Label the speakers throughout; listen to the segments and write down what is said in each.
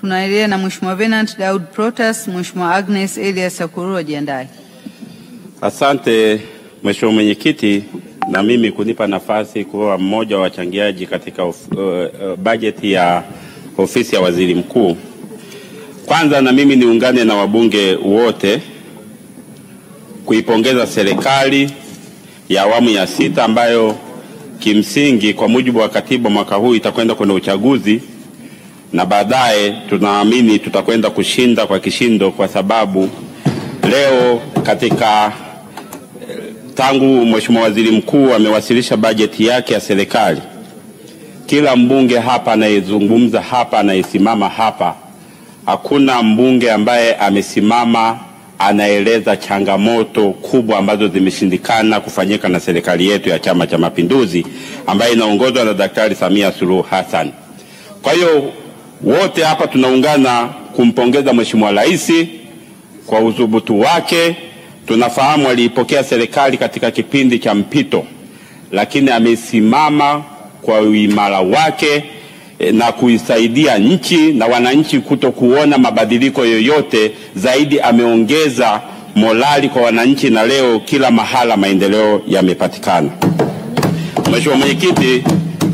Speaker 1: Tunaendelea na Mheshimiwa Venant Daud Protas. Mheshimiwa Agnes Elias Sakururu ajiandae.
Speaker 2: Asante Mheshimiwa Mwenyekiti, na mimi kunipa nafasi kuwa mmoja wa wachangiaji katika bajeti ya ofisi ya Waziri Mkuu. Kwanza na mimi niungane na wabunge wote kuipongeza serikali ya awamu ya 6 ambayo kimsingi kwa mujibu wa katiba mwaka huu itakwenda kwenye uchaguzi, na baadaye tunaamini tutakwenda kushinda kwa kishindo, kwa sababu leo tangu Mheshimiwa Waziri Mkuu amewasilisha bajeti yake ya serikali, kila mbunge hapa anayezungumza hapa, anayesimama hapa, hakuna mbunge ambaye amesimama anaeleza changamoto kubwa ambazo zimeshindikana kufanyika na serikali yetu ya Chama cha Mapinduzi ambayo inaongozwa na Daktari Samia Suluhu Hassan. Kwa hiyo wote hapa tunaungana kumpongeza Mheshimiwa Rais kwa udhubutu wake. Tunafahamu aliipokea serikali katika kipindi cha mpito, lakini amesimama kwa uimara wake na kuisaidia nchi na wananchi kutokuona mabadiliko yoyote. Zaidi ameongeza morali kwa wananchi, na leo kila mahala maendeleo yamepatikana. Mheshimiwa Mwenyekiti,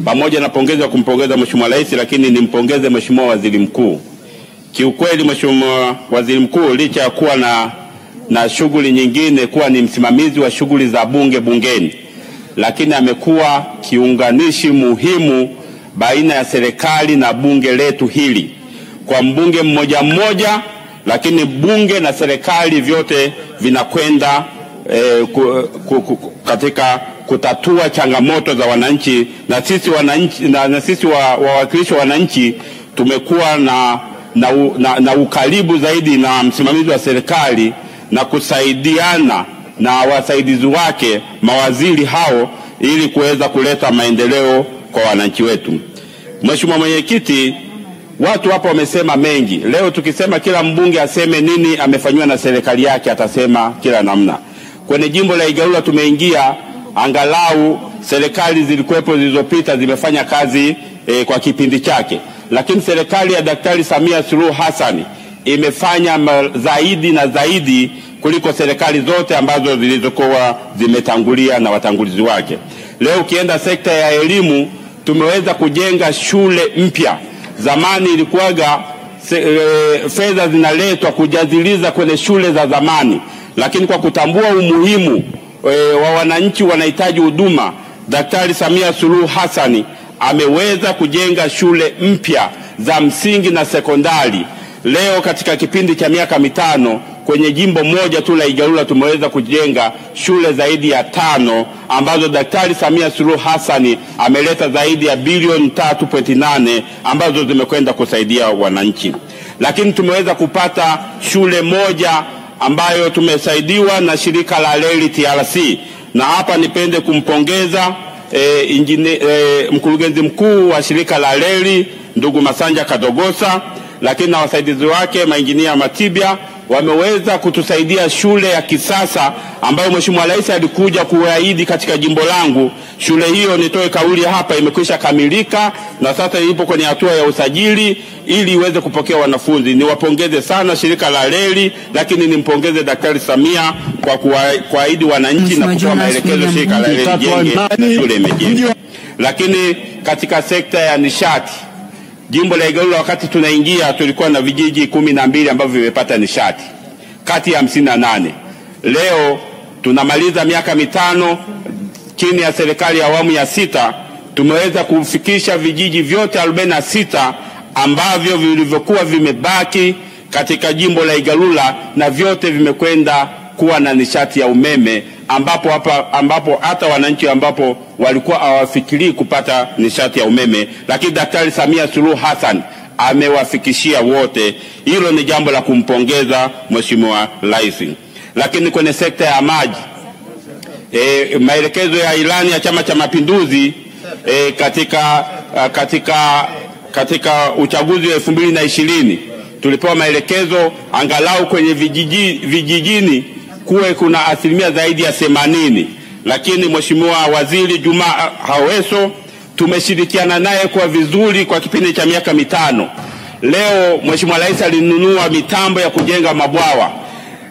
Speaker 2: pamoja na pongeza kumpongeza Mheshimiwa Rais, lakini nimpongeze Mheshimiwa Waziri Mkuu. Kiukweli Mheshimiwa Waziri Mkuu, licha ya kuwa na shughuli nyingine, kuwa ni msimamizi wa shughuli za bungeni, lakini amekuwa kiunganishi muhimu baina ya serikali na bunge letu hili. Kwa mbunge mmoja mmoja, lakini bunge na serikali vyote vinakwenda katika kutatua changamoto za wananchi, na sisi wananchi na sisi wawakilishi wa wananchi tumekuwa na ukaribu zaidi na msimamizi wa serikali na kusaidiana na wasaidizi wake mawaziri hao ili kuweza kuleta maendeleo kwa wananchi wetu. Mheshimiwa Mwenyekiti, watu hapo wamesema mengi. Leo tukisema kila mbunge aseme nini amefanywa na serikali yake, atasema kila namna. Kwenye jimbo la Igalula tumeingia, angalau serikali zilikuwepo zilizopita zimefanya kazi kwa kipindi chake, lakini serikali ya Daktari Samia Suluhu Hassan imefanya zaidi na zaidi kuliko serikali zote ambazo zilizokuwa zimetangulia na watangulizi wake. Leo ukienda sekta ya elimu, tumeweza kujenga shule mpya. Zamani ilikuwaga fedha zinaletwa kujadiliza kwenye shule za zamani, lakini kwa kutambua umuhimu wa wananchi wanahitaji huduma, Daktari Samia Suluhu Hassan ameweza kujenga shule mpya za msingi na sekondari. Leo katika kipindi cha miaka 5 kwenye jimbo moja tu la Igalula tumeweza kujenga shule zaidi ya 5 ambazo Daktari Samia Suluhu Hassan ameleta zaidi ya bilioni 3.8 ambazo zimekwenda kusaidia wananchi. Lakini tumeweza kupata shule moja ambayo tumesaidiwa na shirika la reli TRC, na hapa nipende kumpongeza mkurugenzi mkuu wa shirika la reli ndugu Masanja Kadogosa, lakini na wasaidizi wake mainjinia Matibia wameweza kutusaidia shule ya kisasa ambayo Mheshimiwa Rais alikuja kuahidi katika jimbo langu. Shule hiyo, nitoe kauli hapa, imekwisha kamilika na sasa ipo kwenye hatua ya usajili ili iweze kupokea wanafunzi. Niwapongeze sana shirika la reli, lakini nimpongeze Daktari Samia kwa kuahidi wananchi na kutoa maelekezo shirika la reli jenge na shule imejengwa. Lakini katika sekta ya nishati, jimbo la Igalula wakati tunaingia tulikuwa na vijiji 12 ambavyo vimepata nishati kati ya 58. Leo tunamaliza miaka 5 chini ya serikali ya awamu ya 6, tumeweza kufikisha vijiji vyote 46 ambavyo vilivyokuwa vimebaki katika jimbo la Igalula, na vyote vimekwenda kuwa na nishati ya umeme, ambapo hata wananchi ambapo walikuwa hawafikirii kupata nishati ya umeme, lakini Daktari Samia Suluhu Hassan amewafikishia wote. Hilo ni jambo la kumpongeza Mheshimiwa Rais. Lakini kwenye sekta ya maji, maelekezo ya ilani ya Chama cha Mapinduzi katika uchaguzi wa 2020 tulipewa maelekezo angalau kwenye vijijini kuwe kuna asilimia zaidi ya 80. Lakini Mheshimiwa Waziri Juma Haweso tumeshirikiana naye kwa vizuri kwa kipindi cha miaka 5, Leo Mheshimiwa Rais alinunua mitambo ya kujenga mabwawa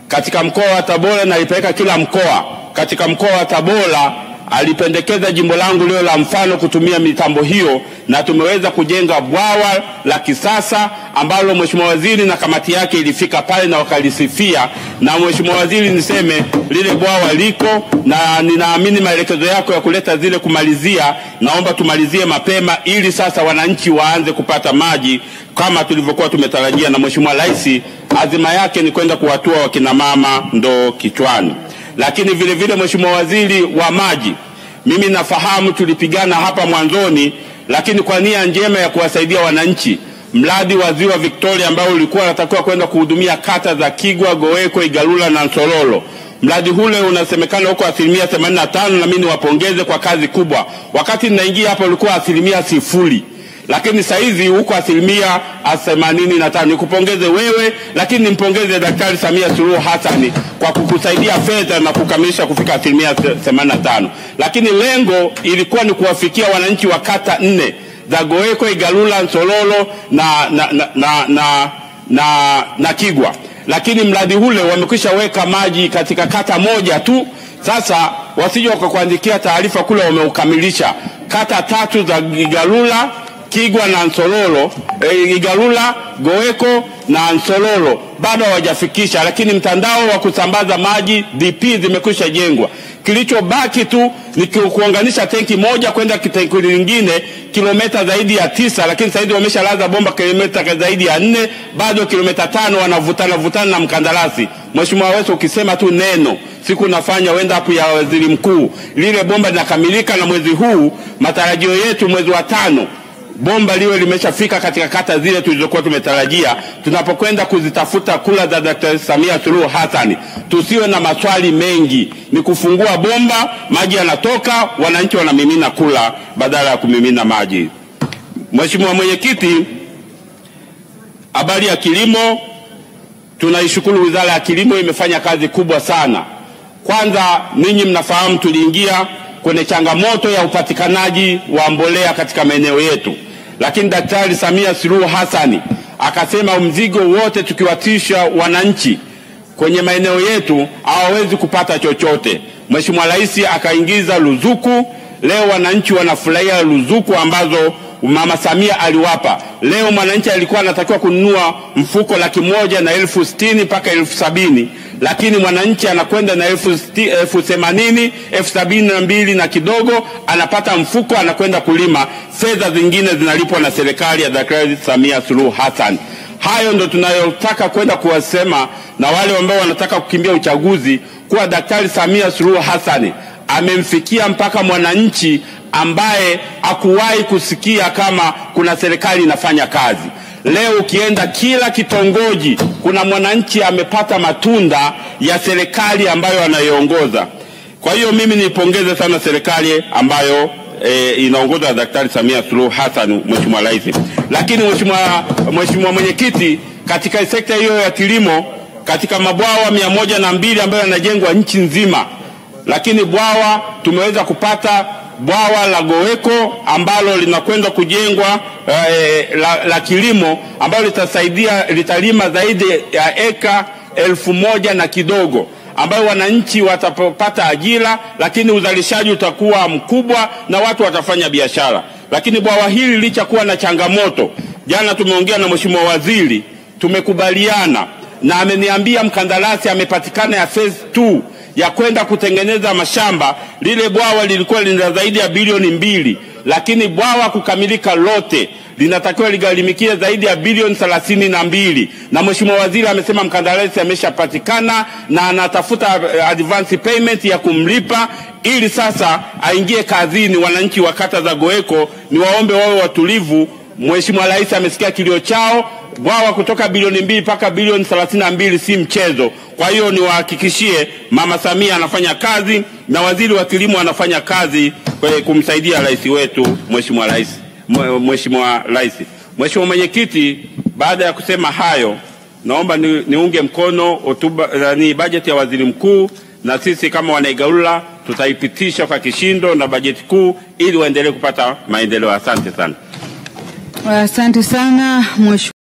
Speaker 2: katika mkoa wa Tabora na alipeleka kila mkoa. Katika mkoa wa Tabora alipendekeza jimbo langu leo la mfano kutumia mitambo hiyo, na tumeweza kujenga bwawa la kisasa ambalo Mheshimiwa Waziri na kamati yake ilifika pale na wakalisifia. Na Mheshimiwa Waziri, niseme lile bwawa liko, na ninaamini maelekezo yako ya kuleta zile kumalizia, naomba tumalizie mapema ili sasa wananchi waanze kupata maji kama tulivyokuwa tumetarajia, na Mheshimiwa Rais azima yake ni kwenda kuwatua wakina mama ndo kichwani. Lakini vile vile Mheshimiwa Waziri wa maji, mimi nafahamu tulipigana hapa mwanzoni, lakini kwa nia njema ya kuwasaidia wananchi, mradi wa Ziwa Victoria ambao ulikuwa unatakiwa kwenda kuhudumia kata za Kigwa, Goweko, Igalula na Nsololo, mradi ule unasemekana huko 85%, na mimi niwapongeze kwa kazi kubwa. Wakati ninaingia hapo ulikuwa 0%. Lakini saizi huko 85%. Nikupongeze wewe, lakini nimpongeze Daktari Samia Suluhu Hassan kwa kukusaidia fedha na kukamilisha kufika 85%. Lakini lengo ilikuwa ni kuwafikia wananchi wa kata 4 za Goweko, Igalula, Nsololo na Kigwa. Lakini mradi ule wamekwisha weka maji katika kata moja tu. Sasa wasije wakakuandikia taarifa kule wameukamilisha. Kata 3 za Igalula, Kigwa na Nsololo, Igalula, Goweko na Nsololo bado hawajafikisha, lakini mtandao wa kusambaza maji DP zimekwisha jengwa. Kilichobaki tu ni kuunganisha tenki moja kwenda tenki lingine kilomita zaidi ya 9, lakini sasa hivi wameshalaza bomba kilomita zaidi ya 4, bado kilomita 5 wanavutana na mkandarasi. Mheshimiwa Weso, ukisema tu neno siku nafanya wenda hapo ya waziri mkuu, lile bomba linakamilika, na mwezi huu matarajio yetu mwezi wa 5 bomba liwe limeshafika katika kata zile tulizokuwa tumetarajia. Tunapokwenda kuzitafuta kula za Daktari Samia Suluhu Hassan, tusiwe na maswali mengi, ni kufungua bomba, maji yanatoka, wananchi wanamimina kula badala ya kumimina maji. Mheshimiwa Mwenyekiti, habari ya kilimo, tunaishukuru Wizara ya Kilimo, imefanya kazi kubwa sana. Kwanza ninyi mnafahamu tuliingia kwenye changamoto ya upatikanaji wa mbolea katika maeneo yetu, lakini Daktari Samia Suluhu Hassan akasema mzigo wote tukiwatisha wananchi kwenye maeneo yetu hawawezi kupata chochote. Mheshimiwa Rais akaingiza ruzuku. Leo wananchi wanafurahia ruzuku ambazo Mama Samia aliwapa. Leo mwananchi alikuwa anatakiwa kununua mfuko 160,000 mpaka 70,000, lakini mwananchi anakwenda na 80,000, 72,000 na kidogo, anapata mfuko, anakwenda kulima. Fedha zingine zinalipwa na serikali ya Daktari Samia Suluhu Hassan. Hayo ndo tunayotaka kwenda kuwasema na wale ambao wanataka kukimbia uchaguzi, kuwa Daktari Samia Suluhu Hassan amemfikia mpaka mwananchi ambaye hakuwahi kusikia kama kuna serikali inafanya kazi. Leo ukienda kila kitongoji kuna mwananchi amepata matunda ya serikali ambayo anaiongoza. Kwa hiyo mimi nipongeze sana serikali ambayo inaongozwa na Daktari Samia Suluhu Hassan, Mheshimiwa Rais. Lakini Mheshimiwa Mwenyekiti, katika sekta hiyo ya kilimo, katika mabwawa 102 ambayo yanajengwa nchi nzima, lakini bwawa tumeweza kupata bwawa la Goweko ambalo linakwenda kujengwa la kilimo ambalo litalima zaidi ya eka 1,000 na kidogo, ambayo wananchi watapata ajira, lakini uzalishaji utakuwa mkubwa na watu watafanya biashara. Lakini bwawa hili licha kuwa na changamoto, jana tumeongea na Mheshimiwa Waziri, tumekubaliana na ameniambia mkandarasi amepatikana ya phase 2 ya kwenda kutengeneza mashamba. Lile bwawa lilikuwa lina zaidi ya bilioni 2, lakini bwawa kukamilika lote linatakiwa ligharimikie zaidi ya bilioni 32, na Mheshimiwa Waziri amesema mkandarasi ameshapatikana na anatafuta advance payment ya kumlipa ili sasa aingie kazini. Wananchi wa kata za Goweko ni waombe wawe watulivu. Mheshimiwa Rais amesikia kilio chao. Bwawa kutoka bilioni 2 mpaka bilioni 32 si mchezo. Kwa hiyo niwahakikishie Mama Samia anafanya kazi na Waziri wa Kilimo anafanya kazi kumsaidia rais wetu, Mheshimiwa Rais. Mheshimiwa Mwenyekiti, baada ya kusema hayo, naomba niunge mkono hotuba bajeti ya Waziri Mkuu, na sisi kama Wanaigalula tutaipitisha kwa kishindo na bajeti kuu ili waendelee kupata maendeleo. Asante sana.
Speaker 1: Asante sana Mheshimiwa.